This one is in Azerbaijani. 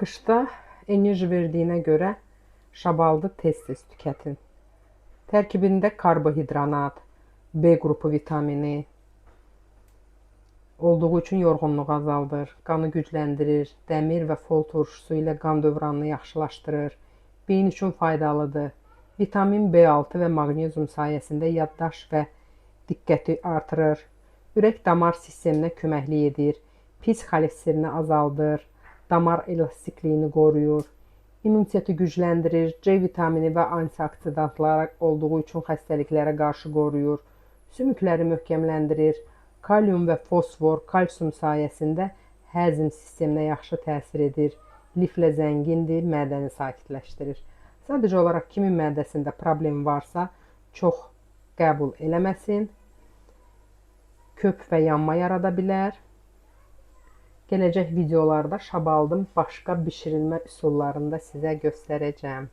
Qışda enerji verdiyinə görə şabaldı tez-tez tükətin. Tərkibində karbohidrat, B qrupu vitamini olduğu üçün yorğunluğu azaldır, qanı gücləndirir, dəmir və fol turşusu ilə qan dövranını yaxşılaşdırır, beyin üçün faydalıdır. Vitamin B6 və maqnezium sayəsində yaddaş və diqqəti artırır, ürək-damar sisteminə köməklik edir, pis xolesterini azaldır, damar elastikliyini qoruyur, immuniteti gücləndirir, C vitamini və antioksidantlar olduğu üçün xəstəliklərə qarşı qoruyur, sümükləri möhkəmləndirir, kalium və fosfor, kalsium sayəsində həzm sisteminə yaxşı təsir edir, liflə zəngindir, mədəni sakitləşdirir. Sadəcə olaraq kimin mədəsində problem varsa, çox qəbul eləməsin, köp və yanma yarada bilər. Gələcək videolarda şabaldın başqa bişirilmə üsullarını da sizə göstərəcəm.